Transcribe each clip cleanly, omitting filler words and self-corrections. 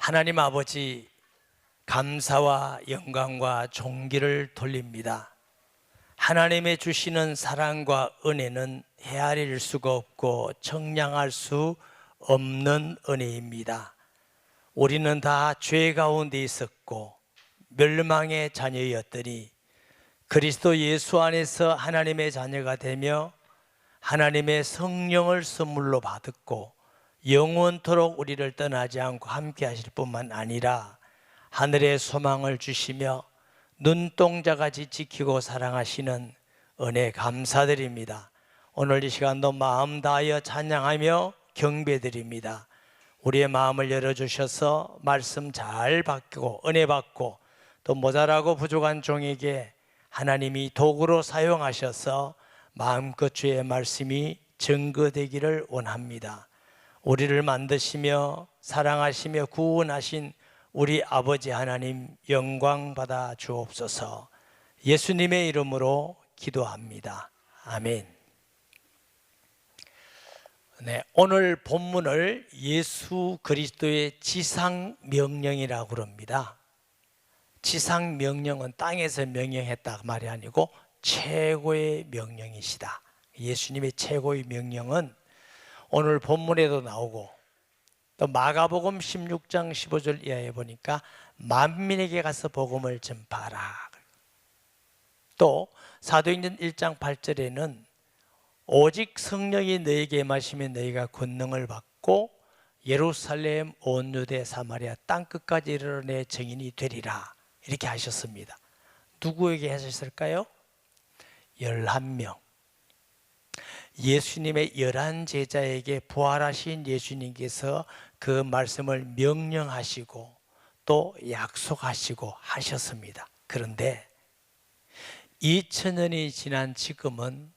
하나님 아버지, 감사와 영광과 존귀를 돌립니다. 하나님의 주시는 사랑과 은혜는 헤아릴 수가 없고 청량할 수 없는 은혜입니다. 우리는 다 죄 가운데 있었고 멸망의 자녀였더니 그리스도 예수 안에서 하나님의 자녀가 되며 하나님의 성령을 선물로 받았고 영원토록 우리를 떠나지 않고 함께 하실 뿐만 아니라 하늘의 소망을 주시며 눈동자같이 지키고 사랑하시는 은혜 감사드립니다. 오늘 이 시간도 마음 다하여 찬양하며 경배드립니다. 우리의 마음을 열어주셔서 말씀 잘 받고 은혜 받고 또 모자라고 부족한 종에게 하나님이 도구로 사용하셔서 마음껏 주의 말씀이 증거되기를 원합니다. 우리를 만드시며 사랑하시며 구원하신 우리 아버지 하나님 영광 받아 주옵소서. 예수님의 이름으로 기도합니다. 아멘. 네, 오늘 본문을 예수 그리스도의 지상명령이라고 합니다. 지상명령은 땅에서 명령했다 그 말이 아니고 최고의 명령이시다. 예수님의 최고의 명령은 오늘 본문에도 나오고 또 마가복음 16장 15절 이하에 보니까 만민에게 가서 복음을 전파하라. 또 사도행전 1장 8절에는 오직 성령이 너에게 임하시면 너희가 권능을 받고 예루살렘 온 유대 사마리아 땅끝까지 이르러 내 증인이 되리라 이렇게 하셨습니다. 누구에게 하셨을까요? 11명. 예수님의 11제자에게 부활하신 예수님께서 그 말씀을 명령하시고 또 약속하시고 하셨습니다. 그런데 2000년이 지난 지금은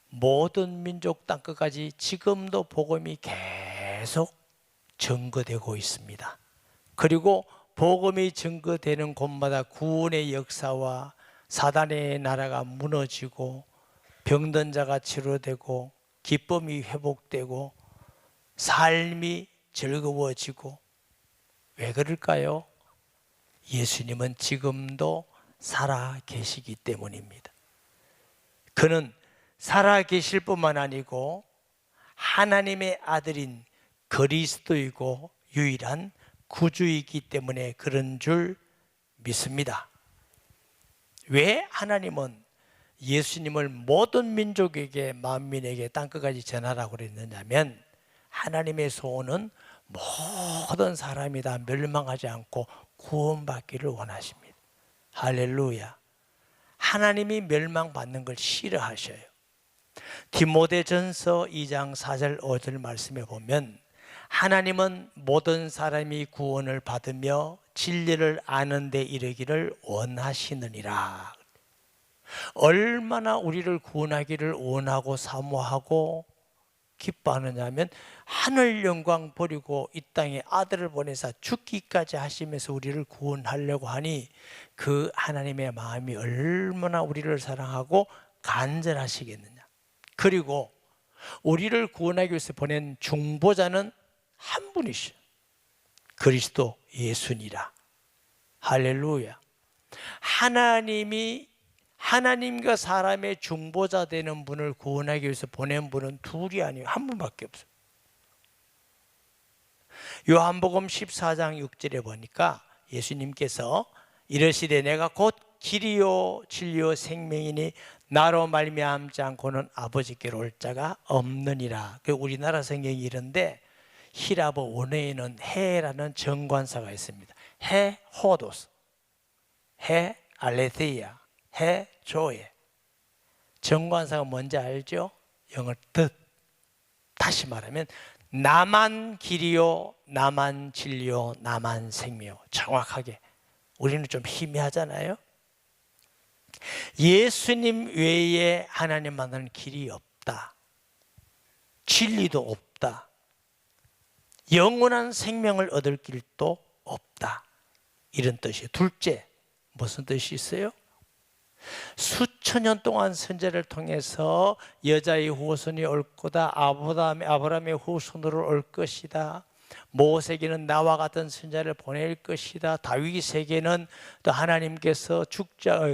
모든 민족 땅끝까지 지금도 복음이 계속 증거되고 있습니다. 그리고 복음이 증거되는 곳마다 구원의 역사와 사단의 나라가 무너지고 병든 자가 치료되고 기쁨이 회복되고 삶이 즐거워지고 왜 그럴까요? 예수님은 지금도 살아 계시기 때문입니다. 그는 살아 계실 뿐만 아니고 하나님의 아들인 그리스도이고 유일한 구주이기 때문에 그런 줄 믿습니다. 왜 하나님은 예수님을 모든 민족에게 만민에게 땅끝까지 전하라고 그랬느냐면 하나님의 소원은 모든 사람이 다 멸망하지 않고 구원받기를 원하십니다. 할렐루야. 하나님이 멸망받는 걸 싫어하셔요. 디모데전서 2장 4절 5절 말씀에 보면 하나님은 모든 사람이 구원을 받으며 진리를 아는 데 이르기를 원하시느니라. 얼마나 우리를 구원하기를 원하고 사모하고 기뻐하느냐면 하늘 영광 버리고 이 땅에 아들을 보내사 죽기까지 하시면서 우리를 구원하려고 하니 그 하나님의 마음이 얼마나 우리를 사랑하고 간절하시겠느냐. 그리고 우리를 구원하기 위해서 보낸 중보자는 한 분이시오. 그리스도 예수니라. 할렐루야. 하나님이 하나님과 사람의 중보자 되는 분을 구원하기 위해서 보낸 분은 둘이 아니고 한 분밖에 없어요. 요한복음 14장 6절에 보니까 예수님께서 이르시되 내가 곧 길이요 진리요 생명이니 나로 말미암지 않고는 아버지께로 올 자가 없느니라. 그 우리나라 성경이 이런데 히라보 원어에는 해라는 정관사가 있습니다. 해 호도스, 해 알레테이아, 해 조에. 정관사가 뭔지 알죠? 영어 뜻. 다시 말하면 나만 길이요, 나만 진리요, 나만 생명이요. 정확하게. 우리는 좀 희미하잖아요. 예수님 외에 하나님 만나는 길이 없다. 진리도 없다. 영원한 생명을 얻을 길도 없다. 이런 뜻이에요. 둘째, 무슨 뜻이 있어요? 수천 년 동안 선제를 통해서 여자의 후손이 올 거다. 아브라함의 후손으로 올 것이다. 모세에게는 나와 같은 선자를 보낼 것이다. 다윗에게는 또 하나님께서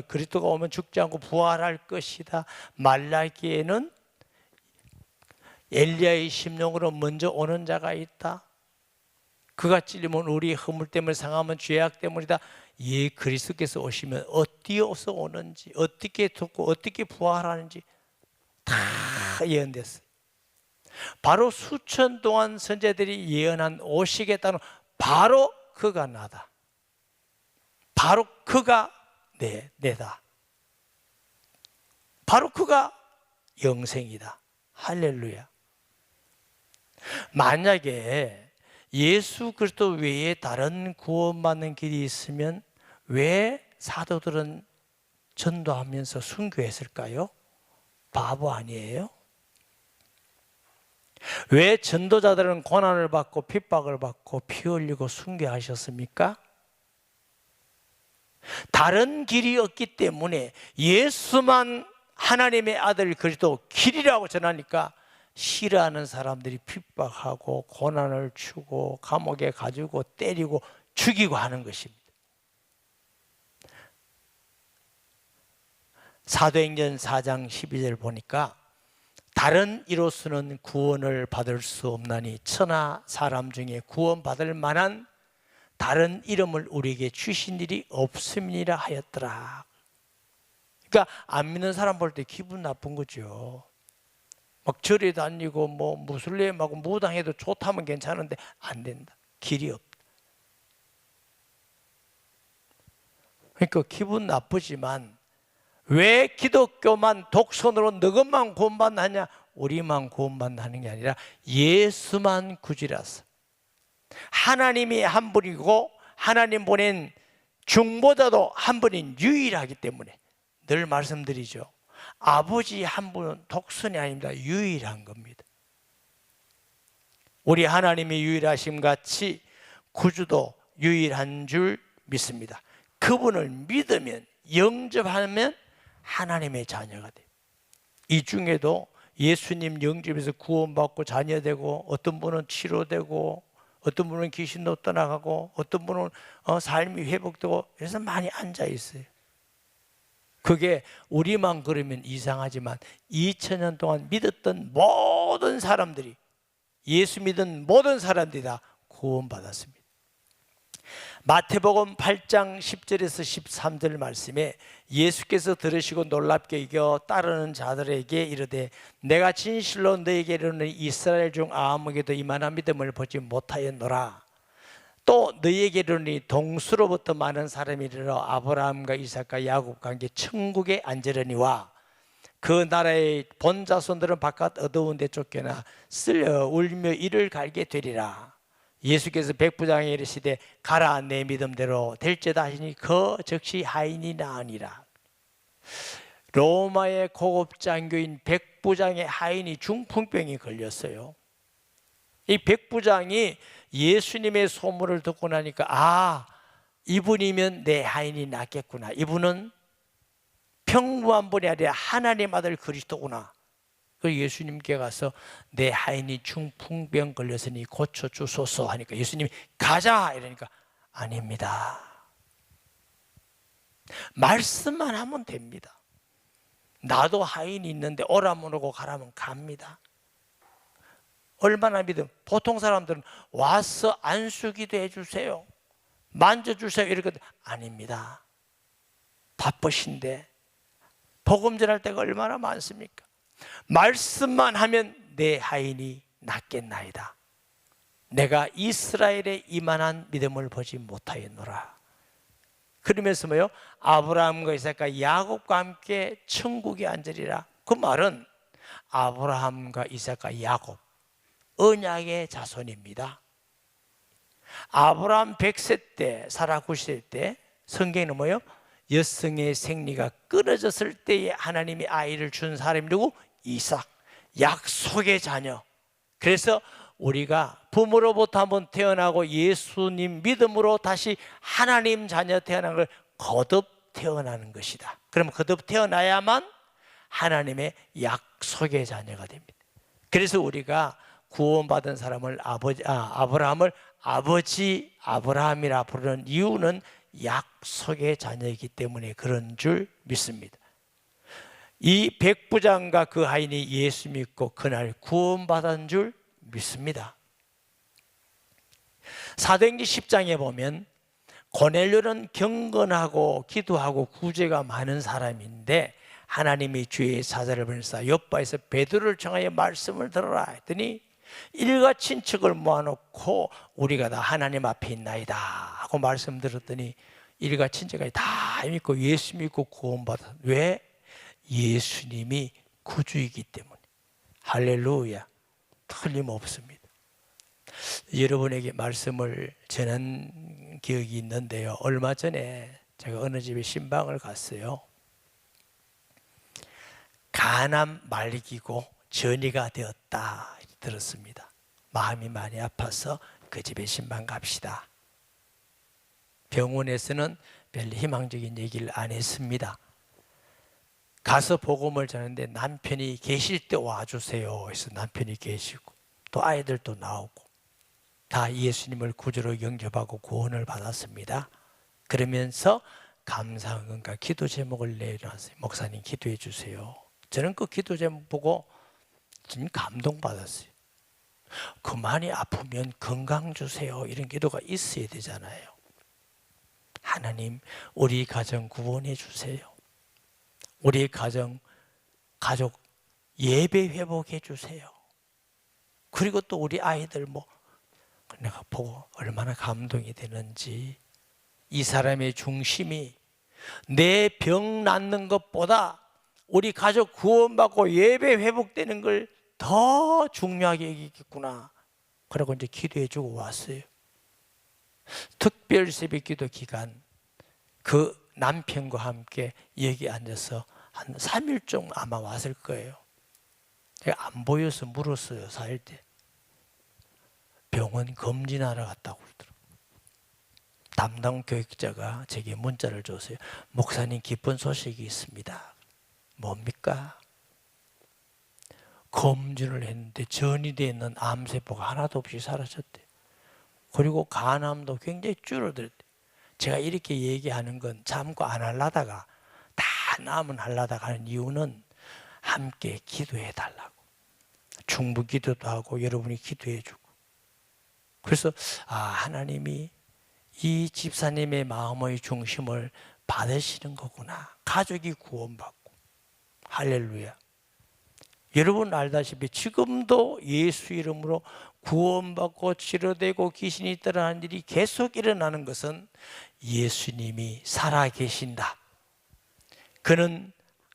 그리스도가 오면 죽지 않고 부활할 것이다. 말라기에는 엘리야의 심령으로 먼저 오는 자가 있다. 그가 찔리면 우리 허물 때문에 상하면 죄악 때문이다. 예, 그리스도께서 오시면 어디에서 오는지, 어떻게 듣고 어떻게 부활하는지 다 예언됐어요. 바로 수천 동안 선제들이 예언한 오시겠다는 바로 그가 나다. 바로 그가 내다. 바로 그가 영생이다. 할렐루야. 만약에 예수 그리스도 외에 다른 구원받는 길이 있으면 왜 사도들은 전도하면서 순교했을까요? 바보 아니에요? 왜 전도자들은 고난을 받고 핍박을 받고 피 흘리고 순교하셨습니까? 다른 길이 없기 때문에 예수만 하나님의 아들 그리스도 길이라고 전하니까 싫어하는 사람들이 핍박하고 고난을 주고 감옥에 가지고 때리고 죽이고 하는 것입니다. 사도행전 4장 12절 보니까 다른 이로서는 구원을 받을 수 없나니 천하 사람 중에 구원받을 만한 다른 이름을 우리에게 주신 일이 없음이라 하였더라. 그러니까 안 믿는 사람 볼 때 기분 나쁜 거죠. 막 절에 다니고 뭐 무슬림하고 무당해도 좋다면 괜찮은데 안 된다. 길이 없다. 그러니까 기분 나쁘지만 왜 기독교만 독선으로 너것만 구원받느냐? 우리만 구원받는 게 아니라 예수만 구주라서 하나님이 한 분이고 하나님 보낸 중보자도 한 분인 유일하기 때문에 늘 말씀드리죠. 아버지 한 분은 독선이 아닙니다. 유일한 겁니다. 우리 하나님이 유일하심 같이 구주도 유일한 줄 믿습니다. 그분을 믿으면 영접하면 하나님의 자녀가 돼요. 이 중에도 예수님 영접에서 구원받고 자녀되고 어떤 분은 치료되고 어떤 분은 귀신도 떠나가고 어떤 분은 삶이 회복되고 그래서 많이 앉아 있어요. 그게 우리만 그러면 이상하지만 2000년 동안 믿었던 모든 사람들이 예수 믿은 모든 사람들이 다 구원받았습니다. 마태복음 8장 10절에서 13절 말씀에 예수께서 들으시고 놀랍게 여겨 따르는 자들에게 이르되 내가 진실로 너에게 이르노니 이스라엘 중 아무에게도 이만한 믿음을 보지 못하였노라. 또 너희에게 이르노니 동수로부터 많은 사람이 이르러 아브라함과 이삭과 야곱과 함께 천국에 앉으려니와 그 나라의 본자손들은 바깥 어두운 데 쫓겨나 쓸려 울며 이를 갈게 되리라. 예수께서 백부장에 이르시되 가라 내 믿음대로 될지다 하시니 그 즉시 하인이 나으니라. 로마의 고급 장교인 백부장의 하인이 중풍병이 걸렸어요. 이 백부장이 예수님의 소문을 듣고 나니까 이분이면 내 하인이 낫겠구나. 이분은 평범한 분이 아니라 하나님 아들 그리스도구나. 그 예수님께 가서 내 하인이 중풍병 걸렸으니 고쳐주소서 하니까 예수님이 가자 이러니까 아닙니다. 말씀만 하면 됩니다. 나도 하인이 있는데 오라면 오고 가라면 갑니다. 얼마나 믿음. 보통 사람들은 와서 안수기도 해주세요, 만져주세요 이렇게. 아닙니다. 바쁘신데 복음 전할 때가 얼마나 많습니까? 말씀만 하면 내 하인이 낫겠나이다. 내가 이스라엘에 이만한 믿음을 보지 못하였노라. 그러면서 뭐요? 아브라함과 이삭과 야곱과 함께 천국에 앉으리라. 그 말은 아브라함과 이삭과 야곱 언약의 자손입니다. 아브라함 100세 때 사라 90세 때 성경에는 뭐요? 여성의 생리가 끊어졌을 때에 하나님이 아이를 준 사람이 누구? 이삭, 약속의 자녀. 그래서 우리가 부모로부터 한번 태어나고 예수님 믿음으로 다시 하나님 자녀 태어난 걸 거듭 태어나는 것이다. 그러면 거듭 태어나야만 하나님의 약속의 자녀가 됩니다. 그래서 우리가 구원받은 사람을 아브라함을 아버지 아브라함이라 부르는 이유는 약속의 자녀이기 때문에 그런 줄 믿습니다. 이 백부장과 그 하인이 예수 믿고 그날 구원받은 줄 믿습니다. 사도행전 10장에 보면 고넬료는 경건하고 기도하고 구제가 많은 사람인데 하나님이 주의 사자를 보내사 요바에서 베드로를 청하여 말씀을 들어라 했더니 일가 친척을 모아놓고 우리가 다 하나님 앞에 있나이다 하고 말씀 들었더니 일가 친척이 다 믿고 예수 믿고 구원받아. 왜? 예수님이 구주이기 때문에. 할렐루야. 틀림없습니다. 여러분에게 말씀을 전한 기억이 있는데요, 얼마 전에 제가 어느 집에 신방을 갔어요. 간암 말기고 전이가 되었다 들었습니다. 마음이 많이 아파서 그 집에 신방 갑시다. 병원에서는 별 희망적인 얘기를 안 했습니다. 가서 복음을 전하는데 남편이 계실 때 와주세요 해서 남편이 계시고 또 아이들도 나오고 다 예수님을 구주로 영접하고 구원을 받았습니다. 그러면서 감사헌금과 기도 제목을 내놨어요. 목사님 기도해 주세요. 저는 그 기도 제목 보고 좀 감동받았어요. 그만이 아프면 건강 주세요. 이런 기도가 있어야 되잖아요. 하나님, 우리 가정 구원해 주세요. 우리 가족 예배 회복해 주세요. 그리고 또 우리 아이들 내가 보고 얼마나 감동이 되는지. 이 사람의 중심이 내 병 낫는 것보다 우리 가족 구원받고 예배 회복되는 걸 더 중요하게 여기겠구나. 그러고 이제 기도해 주고 왔어요. 특별 새벽 기도 기간 그 남편과 함께 여기 앉아서 한 3일 정도 아마 왔을 거예요. 제가 안 보여서 물었어요. 4일 때 병원 검진하러 갔다고 그러더라고요. 담당 교육자가 제게 문자를 줬어요. 목사님 기쁜 소식이 있습니다. 뭡니까? 검진을 했는데 전이되어 있는 암세포가 하나도 없이 사라졌대요. 그리고 간암도 굉장히 줄어들었대요. 제가 이렇게 얘기하는 건 참고 안 하려다가 다 남은 하려다가 하는 이유는 함께 기도해 달라고. 중부 기도도 하고 여러분이 기도해 주고. 그래서 하나님이 이 집사님의 마음의 중심을 받으시는 거구나. 가족이 구원받고. 할렐루야. 여러분 알다시피 지금도 예수 이름으로 구원받고 치료되고 귀신이 떠나는 일이 계속 일어나는 것은 예수님이 살아계신다. 그는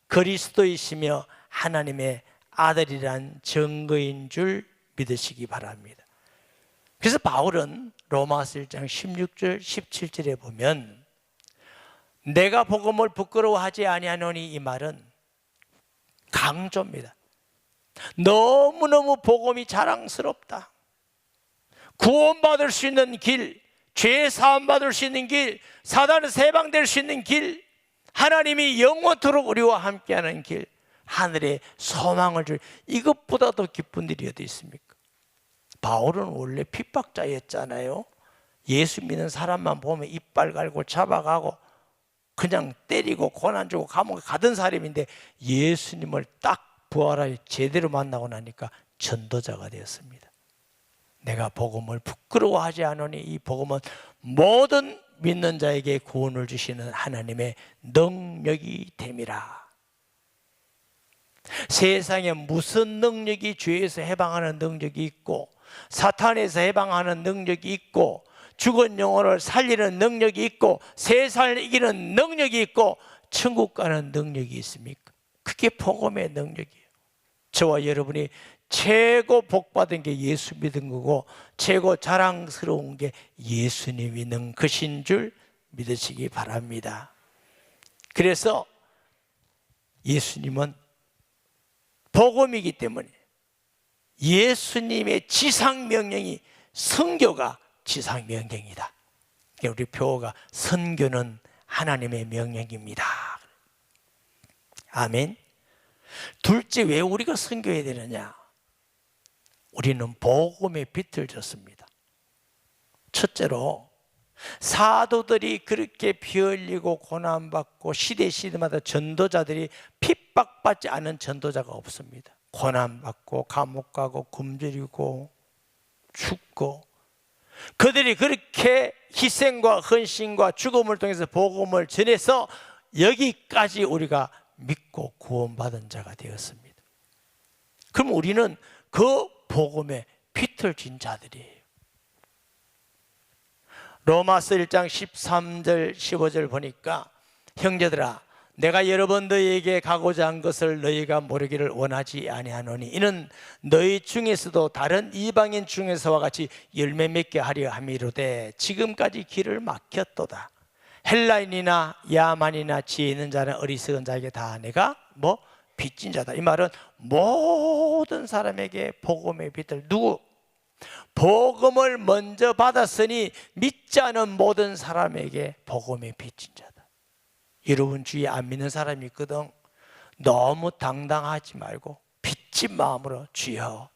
그리스도이시며 하나님의 아들이란 증거인 줄 믿으시기 바랍니다. 그래서 바울은 로마서 1장 16절 17절에 보면 내가 복음을 부끄러워하지 아니하노니 이 말은 강조입니다. 너무너무 복음이 자랑스럽다. 구원받을 수 있는 길, 죄 사함받을 수 있는 길, 사단에서 해방될 수 있는 길, 하나님이 영원토록 우리와 함께하는 길, 하늘에 소망을 줄 이것보다 더 기쁜 일이 어디 있습니까? 바울은 원래 핍박자였잖아요. 예수 믿는 사람만 보면 이빨 갈고 잡아가고 그냥 때리고 고난 주고 감옥에 가던 사람인데 예수님을 딱 부활하여 제대로 만나고 나니까 전도자가 되었습니다. 내가 복음을 부끄러워하지 않으니 이 복음은 모든 믿는 자에게 구원을 주시는 하나님의 능력이 됨이라. 세상에 무슨 능력이 죄에서 해방하는 능력이 있고 사탄에서 해방하는 능력이 있고 죽은 영혼을 살리는 능력이 있고 세상을 이기는 능력이 있고 천국 가는 능력이 있습니까? 그게 복음의 능력이에요. 저와 여러분이 최고 복받은 게 예수 믿은 거고 최고 자랑스러운 게 예수님 믿는 것인 줄 믿으시기 바랍니다. 그래서 예수님은 복음이기 때문에 예수님의 지상명령이 선교가 지상명령이다. 우리 표어가 선교는 하나님의 명령입니다. 아멘. 둘째, 왜 우리가 선교해야 되느냐? 우리는 복음의 빛을 졌습니다. 첫째로 사도들이 그렇게 피 흘리고 고난받고 시대마다 전도자들이 핍박받지 않은 전도자가 없습니다. 고난받고 감옥 가고 굶주리고 죽고, 그들이 그렇게 희생과 헌신과 죽음을 통해서 복음을 전해서 여기까지 우리가 믿고 구원받은 자가 되었습니다. 그럼 우리는 그 복음에 빛을 진 자들이에요. 로마서 1장 13절 15절 보니까, 형제들아 내가 여러 번 너희에게 가고자 한 것을 너희가 모르기를 원하지 아니하노니 이는 너희 중에서도 다른 이방인 중에서와 같이 열매 맺게 하려 함이로되 지금까지 길을 막혔도다. 헬라인이나 야만이나 지혜 있는 자나 어리석은 자에게 다 내가 빚진 자다. 이 말은 모든 사람에게 복음의 빛을, 누구? 복음을 먼저 받았으니 믿지 않은 모든 사람에게 복음의 빚진 자다. 여러분 주위에 안 믿는 사람이 있거든. 너무 당당하지 말고 빚진 마음으로, 주여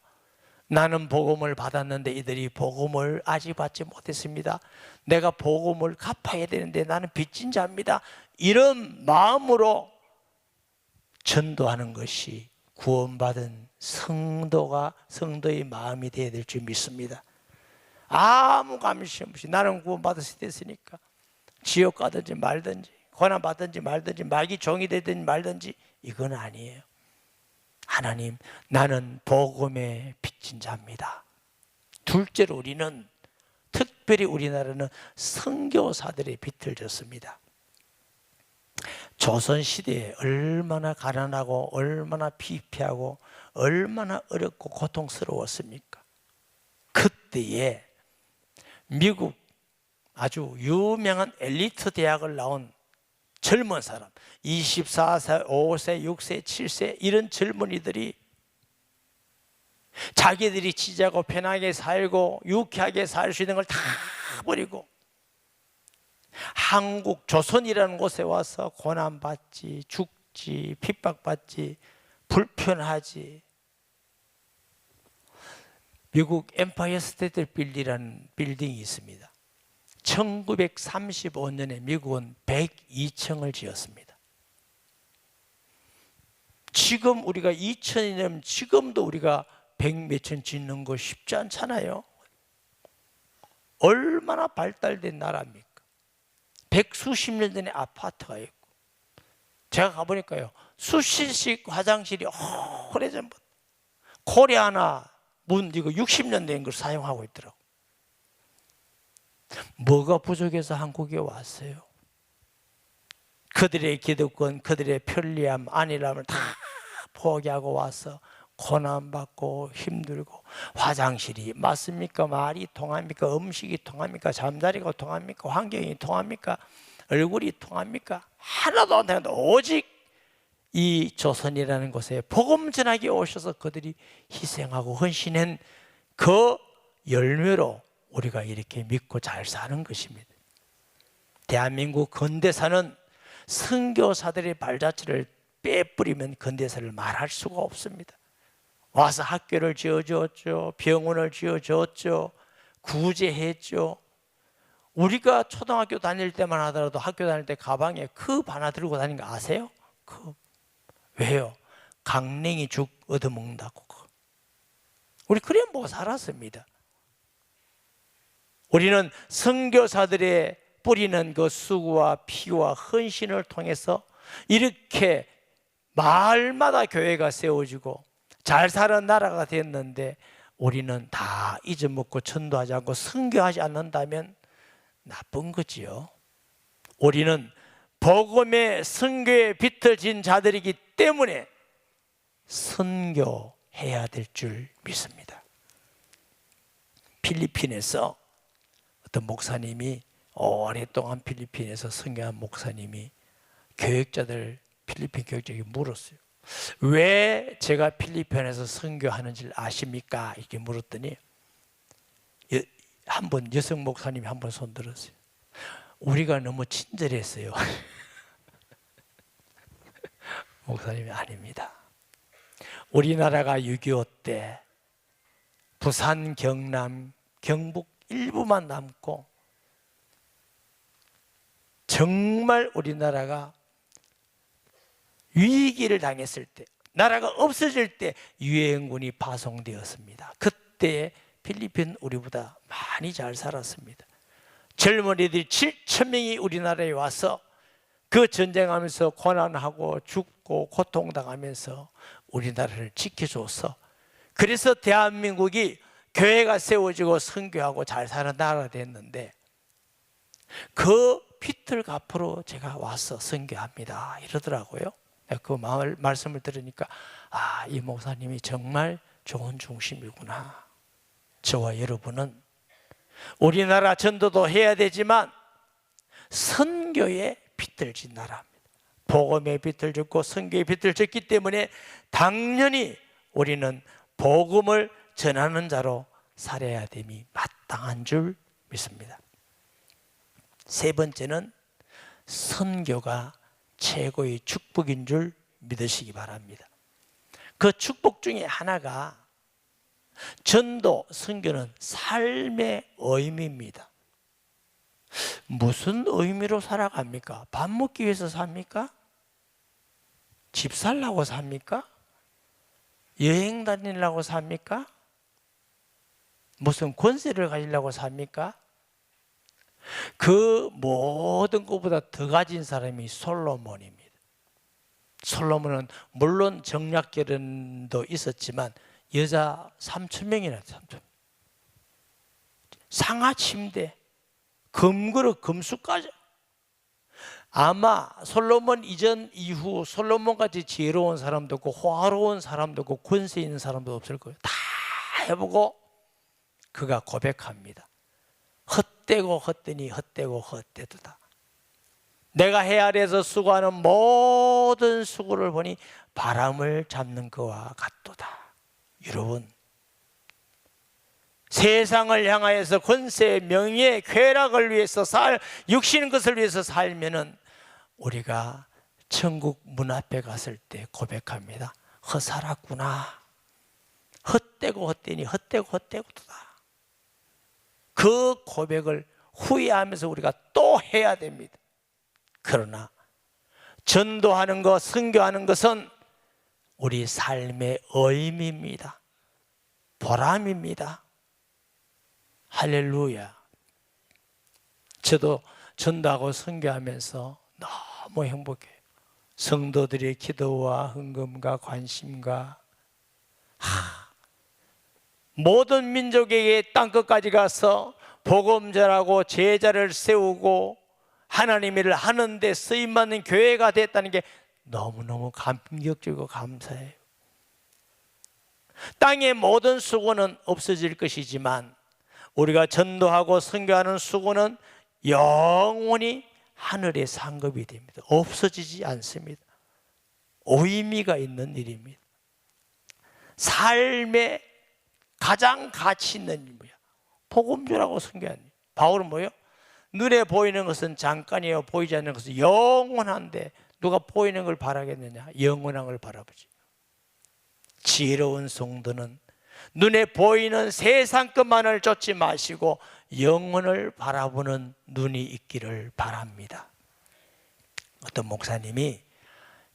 나는 복음을 받았는데 이들이 복음을 아직 받지 못했습니다. 내가 복음을 갚아야 되는데 나는 빚진 자입니다. 이런 마음으로 전도하는 것이 구원받은 성도의 마음이 되어야 될 줄 믿습니다. 아무 감심 없이 나는 구원받았을 때 됐으니까 지옥 가든지 말든지 고난 받든지 말든지 마귀 종이 되든지 말든지, 이건 아니에요. 하나님, 나는 복음에 빚진 자입니다. 둘째로 우리는, 특별히 우리나라는 선교사들의 빛을 졌습니다. 조선시대에 얼마나 가난하고 얼마나 피폐하고 얼마나 어렵고 고통스러웠습니까? 그때에 미국 아주 유명한 엘리트 대학을 나온 젊은 사람, 24세, 5세, 6세, 7세 이런 젊은이들이 자기들이 지자고 편하게 살고 유쾌하게 살 수 있는 걸 다 버리고 한국 조선이라는 곳에 와서 고난받지, 죽지, 핍박받지, 불편하지. 미국 엠파이어 스테이트 빌딩이라는 빌딩이 있습니다. 1935년에 미국은 102층을 지었습니다. 지금 우리가 2000년이면 지금도 우리가 100몇 층 짓는 거 쉽지 않잖아요. 얼마나 발달된 나라입니까? 백수십 년 전에 아파트가 있고, 제가 가보니까요 수실식 화장실이 오래전부터 코리아나 문 이거 60년 된 걸 사용하고 있더라고. 뭐가 부족해서 한국에 왔어요? 그들의 기득권, 그들의 편리함, 안일함을 다 포기하고 와서 고난받고 힘들고, 화장실이 맞습니까? 말이 통합니까? 음식이 통합니까? 잠자리가 통합니까? 환경이 통합니까? 얼굴이 통합니까? 하나도 안 되는데 오직 이 조선이라는 곳에 복음 전하기 오셔서 그들이 희생하고 헌신한 그 열매로 우리가 이렇게 믿고 잘 사는 것입니다. 대한민국 근대사는 선교사들의 발자취를 빼뿌리면 근대사를 말할 수가 없습니다. 와서 학교를 지어줬죠, 병원을 지어줬죠, 구제했죠. 우리가 초등학교 다닐 때만 하더라도 학교 다닐 때 가방에 컵 하나 들고 다니는 거 아세요? 컵. 왜요? 강냉이 죽 얻어먹는다고. 우리 그래 못 살았습니다. 우리는 선교사들의 뿌리는 그 수고와 피와 헌신을 통해서 이렇게 마을마다 교회가 세워지고 잘 사는 나라가 됐는데, 우리는 다 잊어먹고 전도하지 않고 선교하지 않는다면 나쁜 거지요. 우리는 복음의 선교의 빛을 진 자들이기 때문에 선교해야 될 줄 믿습니다. 필리핀에서 어떤 목사님이, 오랫동안 필리핀에서 선교한 목사님이 필리핀 교육자에게 물었어요. 왜 제가 필리핀에서 선교하는지 아십니까? 이렇게 물었더니 한 번 여성 목사님이 한 번 손 들었어요. 우리가 너무 친절했어요. 목사님이 아닙니다. 우리나라가 6.25 때 부산, 경남, 경북 일부만 남고 정말 우리나라가 위기를 당했을 때, 나라가 없어질 때 유엔군이 파송되었습니다. 그때 필리핀 우리보다 많이 잘 살았습니다. 젊은이들이 7천 명이 우리나라에 와서 그 전쟁하면서 고난하고 죽고 고통당하면서 우리나라를 지켜줘서, 그래서 대한민국이 교회가 세워지고 선교하고 잘 사는 나라가 됐는데, 그 피틀 갚으러 제가 와서 선교합니다 이러더라고요. 그 말씀을 들으니까 이 목사님이 정말 좋은 중심이구나. 저와 여러분은 우리나라 전도도 해야 되지만 선교에 빗들진 나라입니다. 복음에 빗들졌고 선교에 빗들졌기 때문에 당연히 우리는 복음을 전하는 자로 살아야 됨이 마땅한 줄 믿습니다. 세 번째는 선교가 최고의 축복인 줄 믿으시기 바랍니다. 그 축복 중에 하나가 전도, 선교는 삶의 의미입니다. 무슨 의미로 살아갑니까? 밥 먹기 위해서 삽니까? 집 살라고 삽니까? 여행 다니려고 삽니까? 무슨 권세를 가지려고 삽니까? 그 모든 것보다 더 가진 사람이 솔로몬입니다. 솔로몬은 물론 정략결혼도 있었지만 여자 3,000명이나 3,000명, 상하 침대, 금그릇, 금수까지. 아마 솔로몬 이전 이후 솔로몬같이 지혜로운 사람도 없고 호화로운 사람도 없고 권세 있는 사람도 없을 거예요. 다 해보고 그가 고백합니다. 헛되고 헛되니 헛되고 헛되도다. 내가 해 아래에서 수고하는 모든 수고를 보니 바람을 잡는 그와 같도다. 여러분, 세상을 향하여서 권세, 명예, 쾌락을 위해서 육신의 것을 위해서 살면은 우리가 천국 문 앞에 갔을 때 고백합니다. 헛살았구나. 헛되고 헛되니 헛되고 헛되고도다. 그 고백을 후회하면서 우리가 또 해야 됩니다. 그러나 전도하는 것, 선교하는 것은 우리 삶의 의미입니다. 보람입니다. 할렐루야. 저도 전도하고 선교하면서 너무 행복해요. 성도들의 기도와 헌금과 관심과 모든 민족에게 땅끝까지 가서 복음 전하고 제자를 세우고 하나님의 일을 하는 데 쓰임받는 교회가 됐다는 게 너무너무 감격적이고 감사해요. 땅의 모든 수고는 없어질 것이지만 우리가 전도하고 선교하는 수고는 영원히 하늘의 상급이 됩니다. 없어지지 않습니다. 의미가 있는 일입니다. 삶의 가장 가치 있는 일 뭐야? 복음 전하고 선교하는 일. 바울은 뭐예요? 눈에 보이는 것은 잠깐이요 보이지 않는 것은 영원한데 누가 보이는 걸 바라겠느냐? 영원한 걸 바라보지. 지혜로운 성도는 눈에 보이는 세상 것만을 쫓지 마시고 영혼을 바라보는 눈이 있기를 바랍니다. 어떤 목사님이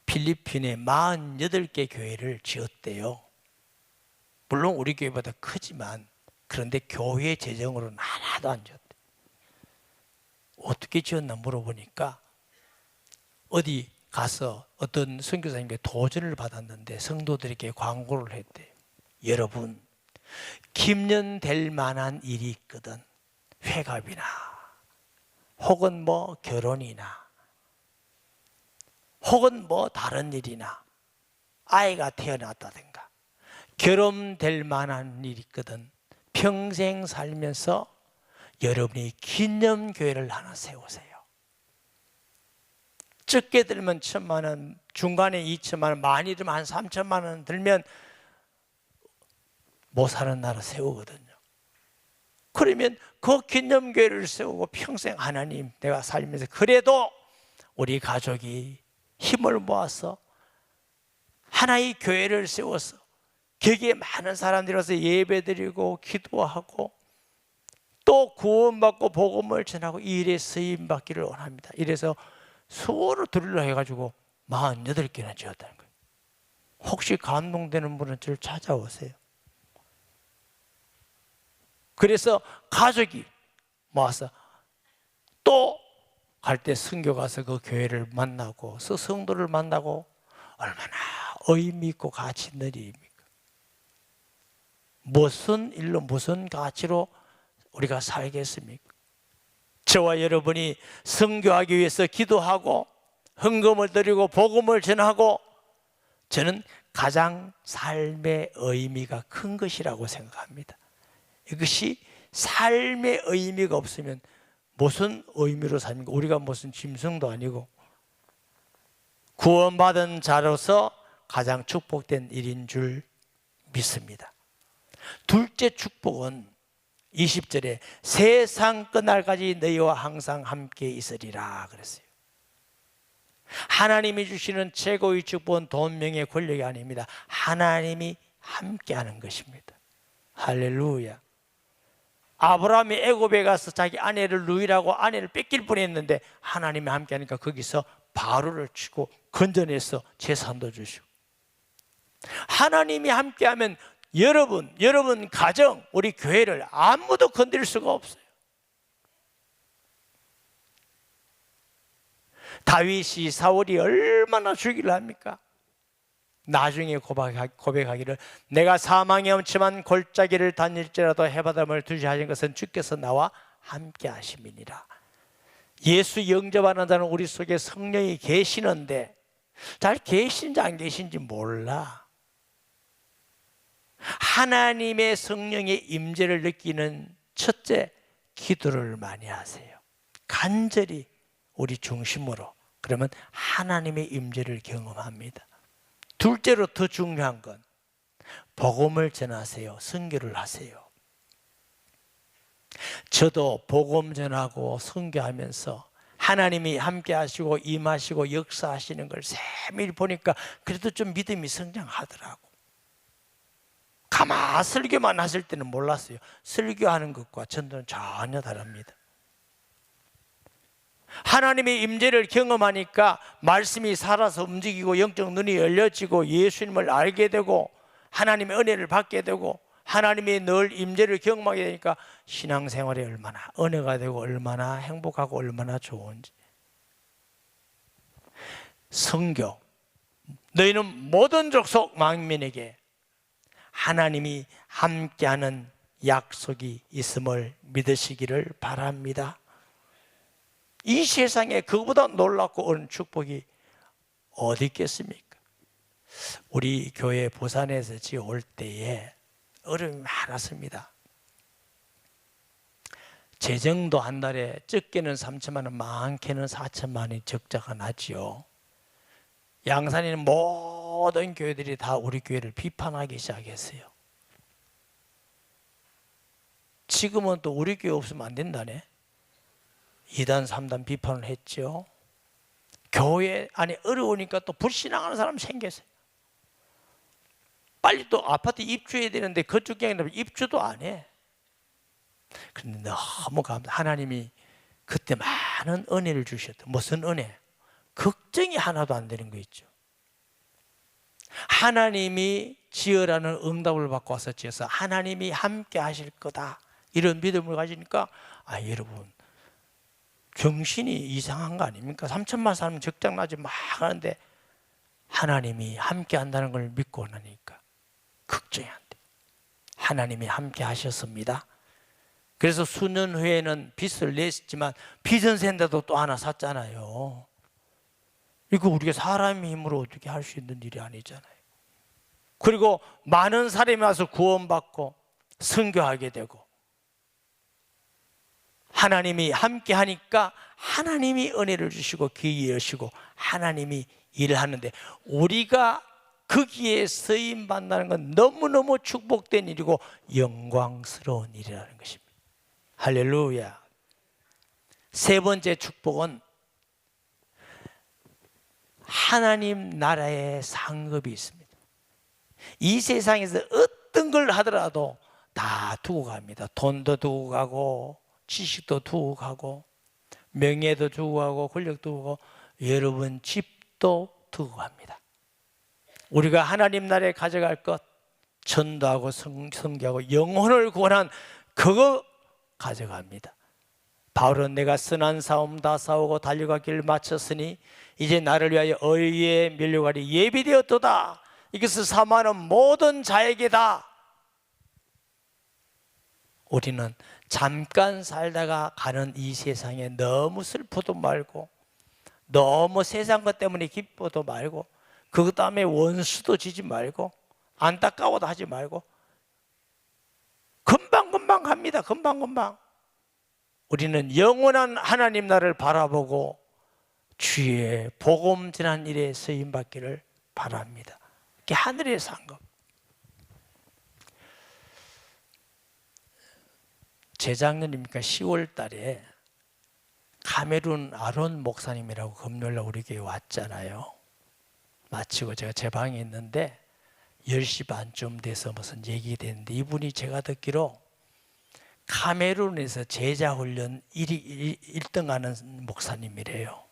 필리핀에 48개 교회를 지었대요. 물론 우리 교회보다 크지만 그런데 교회 재정으로는 하나도 안 지었대. 어떻게 지었나 물어보니까 어디 가서 어떤 선교사님께 도전을 받았는데 성도들에게 광고를 했대요. 여러분, 김년될 만한 일이 있거든, 회갑이나 혹은 뭐 결혼이나 혹은 뭐 다른 일이나 아이가 태어났다든가 결혼될 만한 일이 있거든, 평생 살면서 여러분이 기념교회를 하나 세우세요. 적게 들면 1,000만 원, 중간에 2,000만 원, 많이 들면 한 3,000만 원 들면 못 사는 나라 세우거든요. 그러면 그 기념교회를 세우고 평생 하나님 내가 살면서 그래도 우리 가족이 힘을 모아서 하나의 교회를 세워서 거기에 많은 사람들이 와서 예배드리고 기도하고 또 구원받고 복음을 전하고 이 일에 쓰임받기를 원합니다. 이래서 수어로 드리려 해가지고 48개나 지었다는 거예요. 혹시 감동되는 분은 저를 찾아오세요. 그래서 가족이 모아서 또 갈 때 선교 가서 그 교회를 만나고 성도를 만나고 얼마나 의미 있고 가치 있는 일입니까? 무슨 일로 무슨 가치로 우리가 살겠습니까? 저와 여러분이 선교하기 위해서 기도하고 헌금을 드리고 복음을 전하고 저는 가장 삶의 의미가 큰 것이라고 생각합니다. 이것이 삶의 의미가 없으면 무슨 의미로 삽니까? 우리가 무슨 짐승도 아니고 구원받은 자로서 가장 축복된 일인 줄 믿습니다. 둘째 축복은 20절에 세상 끝날까지 너희와 항상 함께 있으리라 그랬어요. 하나님이 주시는 최고의 축복은 돈, 명예, 권력이 아닙니다. 하나님이 함께하는 것입니다. 할렐루야. 아브라함이 애굽에 가서 자기 아내를 누이라고 아내를 뺏길 뻔했는데 하나님이 함께하니까 거기서 바로를 치고 건져내서 재산도 주시고, 하나님이 함께하면 여러분 가정, 우리 교회를 아무도 건드릴 수가 없어요. 다윗이 사울이 얼마나 죽이려 합니까? 나중에 고백하기를 내가 사망의 엄침한 골짜기를 다닐지라도 해바람을 두시하신 것은 주께서 나와 함께 하심이니라. 예수 영접하는 자는 우리 속에 성령이 계시는데 잘 계신지 안 계신지 몰라. 하나님의 성령의 임재를 느끼는 첫째, 기도를 많이 하세요. 간절히 우리 중심으로. 그러면 하나님의 임재를 경험합니다. 둘째로 더 중요한 건 복음을 전하세요. 선교를 하세요. 저도 복음 전하고 선교하면서 하나님이 함께 하시고 임하시고 역사하시는 걸 세밀히 보니까 그래도 좀 믿음이 성장하더라고. 가만 설교만 하실 때는 몰랐어요. 설교하는 것과 전도는 전혀 다릅니다. 하나님의 임재를 경험하니까 말씀이 살아서 움직이고 영적 눈이 열려지고 예수님을 알게 되고 하나님의 은혜를 받게 되고 하나님의 늘 임재를 경험하게 되니까 신앙생활이 얼마나 은혜가 되고 얼마나 행복하고 얼마나 좋은지. 선교, 너희는 모든 족속 만민에게 하나님이 함께하는 약속이 있음을 믿으시기를 바랍니다. 이 세상에 그보다 놀랍고 어려운 축복이 어디 있겠습니까? 우리 교회 부산에서 지어올 때에 어려움이 많았습니다. 재정도 한 달에 적게는 3천만 원, 많게는 4천만 원이 적자가 나지요. 양산에는 모든 교회들이 다 우리 교회를 비판하기 시작했어요. 지금은 또 우리 교회 없으면 안 된다네. 2단, 3단 비판을 했죠. 교회 안에 어려우니까 또 불신앙하는 사람 생겼어요. 빨리 또 아파트 입주해야 되는데 그쪽 경우는 입주도 안 해. 그런데 너무 하나님이 그때 많은 은혜를 주셨다. 무슨 은혜? 걱정이 하나도 안 되는 거 있죠. 하나님이 지으라는 응답을 받고 와서 지어서 하나님이 함께 하실 거다, 이런 믿음을 가지니까 여러분 정신이 이상한 거 아닙니까? 3천만 사람 적장나지 막 하는데 하나님이 함께 한다는 걸 믿고 나니까 걱정이 안 돼. 하나님이 함께 하셨습니다. 그래서 수년 후에는 빚을 냈지만 비전센터도 또 하나 샀잖아요. 이거 우리가 사람의 힘으로 어떻게 할 수 있는 일이 아니잖아요. 그리고 많은 사람이 와서 구원받고 선교하게 되고 하나님이 함께 하니까 하나님이 은혜를 주시고 기회 여시고 하나님이 일을 하는데 우리가 거기에 쓰임 받는다는 건 너무너무 축복된 일이고 영광스러운 일이라는 것입니다. 할렐루야. 세 번째 축복은 하나님 나라의 상급이 있습니다. 이 세상에서 어떤 걸 하더라도 다 두고 갑니다. 돈도 두고 가고 지식도 두고 가고 명예도 두고 가고 권력도 두고 가고 여러분 집도 두고 갑니다. 우리가 하나님 나라에 가져갈 것, 전도하고 성교하고 영혼을 구원한 그거 가져갑니다. 바울은 내가 선한 싸움 다 싸우고 달려갈 길을 마쳤으니 이제 나를 위하여 의의 면류관이 예비되었도다. 이것을 사모하는 모든 자에게다. 우리는 잠깐 살다가 가는 이 세상에 너무 슬퍼도 말고 너무 세상 것 때문에 기뻐도 말고 그 다음에 원수도 지지 말고 안타까워도 하지 말고 금방금방 갑니다. 금방금방. 우리는 영원한 하나님 나라를 바라보고 주의 복음 전한 일에 쓰임 받기를 바랍니다. 그게 하늘에서 한 것. 재작년입니까? 10월 달에 카메룬 아론 목사님이라고 금요일날 우리 교회 왔잖아요. 마치고 제가 제 방에 있는데 10시 반쯤 돼서 무슨 얘기가 됐는데 이분이 제가 듣기로 카메룬에서 제자훈련 1등 하는 목사님이래요.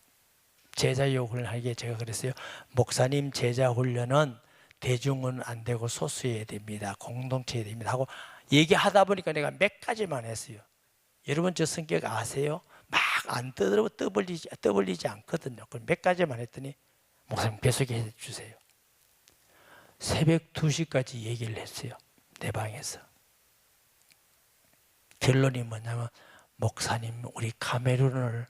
제자욕을 하기에 제가 그랬어요. 목사님 제자훈련은 대중은 안 되고 소수해야 됩니다. 공동체해야 됩니다. 하고 얘기하다 보니까 내가 몇 가지만 했어요. 여러분 저 성격 아세요? 막 안 떠벌리지 않거든요. 그럼 몇 가지만 했더니 목사님 계속해 주세요. 새벽 2시까지 얘기를 했어요. 내 방에서. 결론이 뭐냐면 목사님 우리 카메룬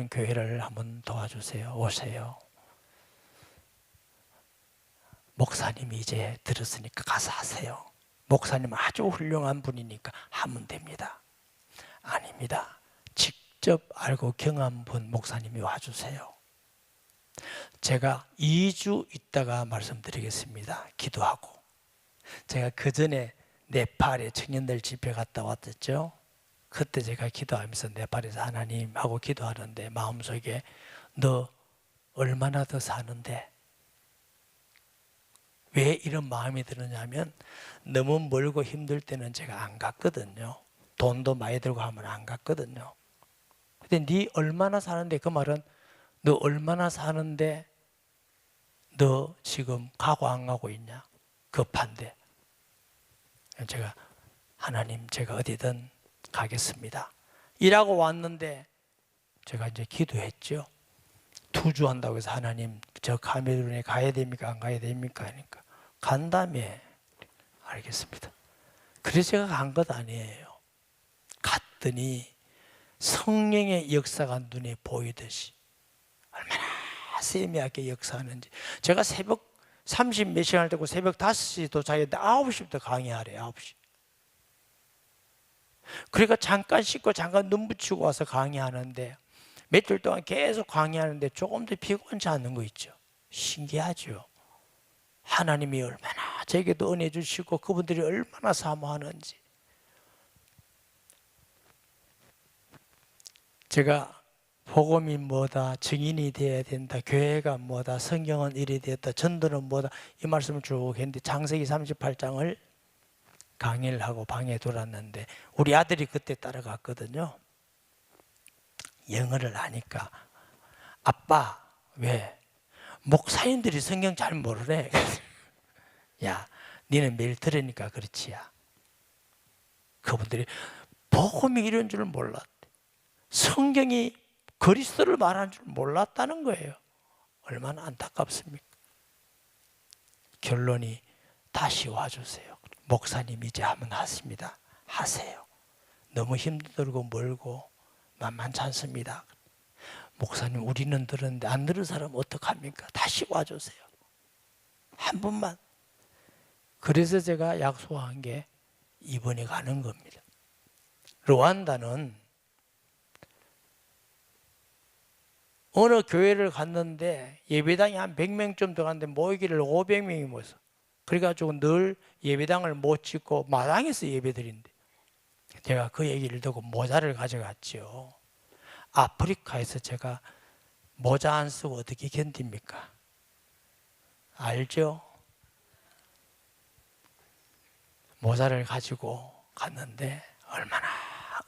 교회를 한번 도와주세요. 오세요. 목사님이 이제 들었으니까 가서 하세요. 목사님 아주 훌륭한 분이니까 하면 됩니다. 아닙니다. 직접 알고 경험한 분 목사님이 와주세요. 제가 2주 있다가 말씀드리겠습니다. 기도하고. 제가 그 전에 네팔에 청년들 집회 갔다 왔었죠. 그때 제가 기도하면서 네팔에서 하나님하고 기도하는데 마음속에 너 얼마나 더 사는데 왜 이런 마음이 드느냐면 너무 멀고 힘들 때는 제가 안 갔거든요. 돈도 많이 들고 하면 안 갔거든요. 근데 네 얼마나 사는데 그 말은 너 얼마나 사는데 너 지금 가고 안 가고 있냐? 급한데. 제가 하나님 제가 어디든 가겠습니다. 일하고 왔는데 제가 이제 기도했죠. 2주 한다고 해서 하나님 저 카메룬에 가야 됩니까? 안 가야 됩니까? 하니까 간다며. 알겠습니다. 그래서 제가 간 것 아니에요. 갔더니 성령의 역사가 눈에 보이듯이 얼마나 세미하게 역사하는지. 제가 새벽 30 몇 시간을 되고 새벽 5시 도착했는데 9시부터 강의하래요. 9시. 그러니까 잠깐 씻고 잠깐 눈 붙이고 와서 강의하는데 며칠 동안 계속 강의하는데 조금도 피곤치 않는 거 있죠. 신기하죠. 하나님이 얼마나 제게도 은혜 주시고 그분들이 얼마나 사모하는지. 제가 복음이 뭐다, 증인이 되어야 된다, 교회가 뭐다, 성경은 이리 되었다, 전도는 뭐다 이 말씀을 쭉 했는데 창세기 38장을 강의를 하고 방에 돌았는데 우리 아들이 그때 따라갔거든요. 영어를 하니까 아빠 왜? 목사님들이 성경 잘 모르래. 야 니는 매일 들으니까 그렇지야. 그분들이 복음이 이런 줄 몰랐대. 성경이 그리스도를 말하는 줄 몰랐다는 거예요. 얼마나 안타깝습니까? 결론이 다시 와주세요. 목사님 이제 하면 하십니다. 하세요. 너무 힘들고 멀고 만만치 않습니다. 목사님 우리는 들었는데 안 들은 사람 어떡합니까? 다시 와주세요. 한 번만. 그래서 제가 약속한 게 이번에 가는 겁니다. 르완다는 어느 교회를 갔는데 예배당이 한 100명쯤 들어갔는데 모이기를 500명이 모였어. 그래가지고 늘 예배당을 못 짓고 마당에서 예배드린대. 제가 그 얘기를 듣고 모자를 가져갔죠. 아프리카에서 제가 모자 안 쓰고 어떻게 견딥니까? 알죠? 모자를 가지고 갔는데 얼마나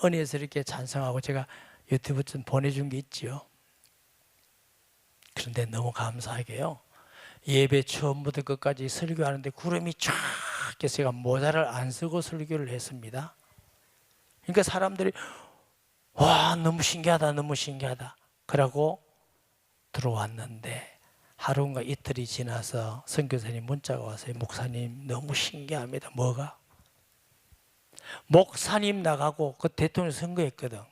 은혜스럽게 찬송하고 제가 유튜브 좀 보내준 게 있지요. 그런데 너무 감사하게요, 예배 처음부터 끝까지 설교하는데 구름이 쫙 껴서 제가 모자를 안 쓰고 설교를 했습니다. 그러니까 사람들이 와, 너무 신기하다, 너무 신기하다 그러고 들어왔는데, 하루인가 이틀이 지나서 선교사님 문자가 왔어요. 목사님 너무 신기합니다. 뭐가? 목사님 나가고 그 대통령 선거했거든.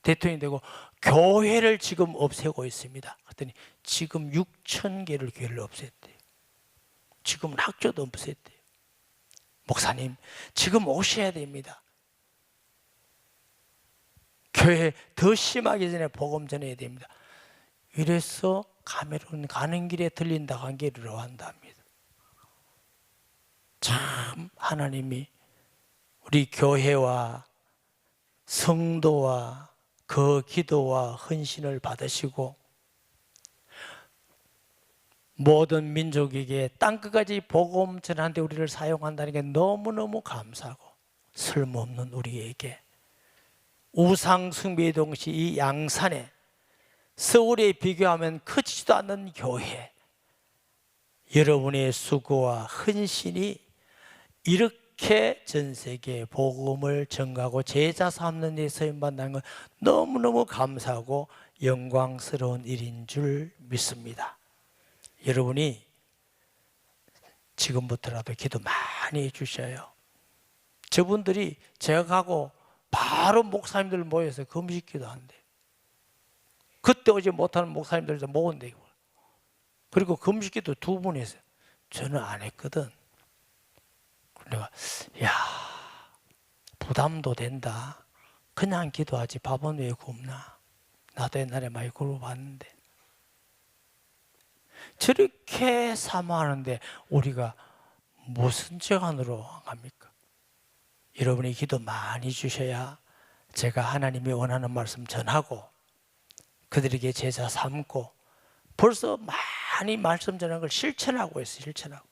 대통령이 되고 교회를 지금 없애고 있습니다. 그랬더니 지금 6,000개를 교회를 없앴대요. 지금은 학교도 없앴대요. 목사님 지금 오셔야 됩니다. 교회 더 심하기 전에 복음 전해야 됩니다. 이래서 카메룬 가는 길에 들린다고 한 게 러완다입니다. 참 하나님이 우리 교회와 성도와 그 기도와 헌신을 받으시고 모든 민족에게 땅끝까지 복음 전하는데 우리를 사용한다는 게 너무너무 감사하고, 쓸모없는 우리에게 우상 숭배의 동시 이 양산에 서울에 비교하면 크지도 않는 교회, 여러분의 수고와 헌신이 이렇게 전 세계에 복음을 전가하고 제자 삼는 데 쓰임받는 건 너무너무 감사하고 영광스러운 일인 줄 믿습니다. 여러분이 지금부터라도 기도 많이 해주셔요. 저분들이 제가 가고 바로 목사님들 모여서 금식기도 한대요. 그때 오지 못하는 목사님들도 모은대요. 그리고 금식기도 2번 했어요. 저는 안 했거든. 내가 야, 부담도 된다. 그냥 기도하지 밥은 왜 굶나. 나도 옛날에 많이 굶어봤는데. 저렇게 사모하는데 우리가 무슨 재간으로 갑니까? 여러분이 기도 많이 주셔야 제가 하나님이 원하는 말씀 전하고 그들에게 제자 삼고, 벌써 많이 말씀 전하는 걸 실천하고 있어요. 실천하고.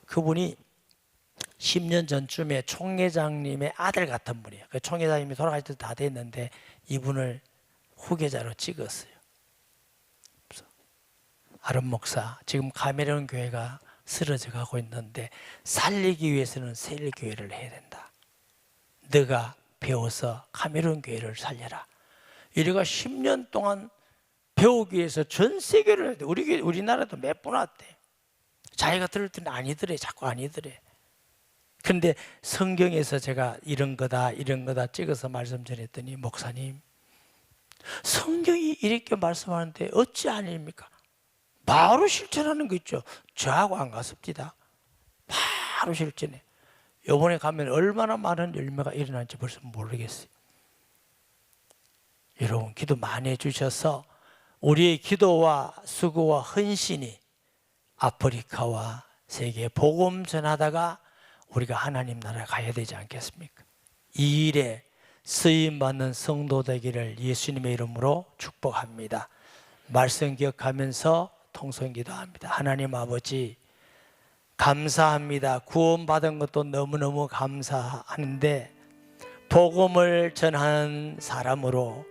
그분이 10년 전쯤에 총회장님의 아들 같은 분이에요. 그 총회장님이 돌아가실 때 다 됐는데 이분을 후계자로 찍었어요. 아론 목사, 지금 카메론 교회가 쓰러져 가고 있는데 살리기 위해서는 세일 교회를 해야 된다. 너가 배워서 카메론 교회를 살려라. 이래가 10년 동안 배우기 위해서 전 세계를 해야 돼. 우리나라도 몇 번 왔대. 자기가 들을 때는 아니더래. 자꾸 아니더래. 그런데 성경에서 제가 이런 거다 찍어서 말씀 전했더니, 목사님 성경이 이렇게 말씀하는데 어찌 아닙니까? 바로 실천하는 거 있죠. 저하고 안 갔습니다. 바로 실천해. 이번에 가면 얼마나 많은 열매가 일어날지 벌써 모르겠어요. 여러분 기도 많이 해주셔서 우리의 기도와 수고와 헌신이 아프리카와 세계에 복음 전하다가 우리가 하나님 나라에 가야 되지 않겠습니까? 이 일에 쓰임받는 성도 되기를 예수님의 이름으로 축복합니다. 말씀 기억하면서 통성기도합니다. 하나님 아버지 감사합니다. 구원받은 것도 너무너무 감사하는데 복음을 전하는 사람으로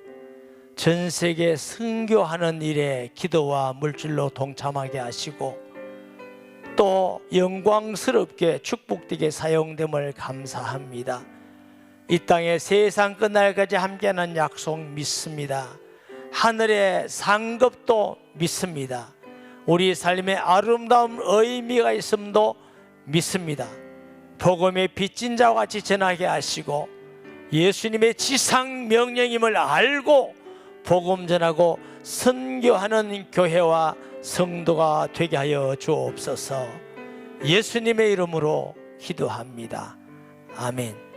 전 세계 선교하는 일에 기도와 물질로 동참하게 하시고 또 영광스럽게 축복되게 사용됨을 감사합니다. 이 땅에 세상 끝날까지 함께하는 약속 믿습니다. 하늘의 상급도 믿습니다. 우리 삶에 아름다운 의미가 있음도 믿습니다. 복음의 빚진 자와 같이 전하게 하시고 예수님의 지상 명령임을 알고 복음 전하고 선교하는 교회와 성도가 되게 하여 주옵소서. 예수님의 이름으로 기도합니다. 아멘.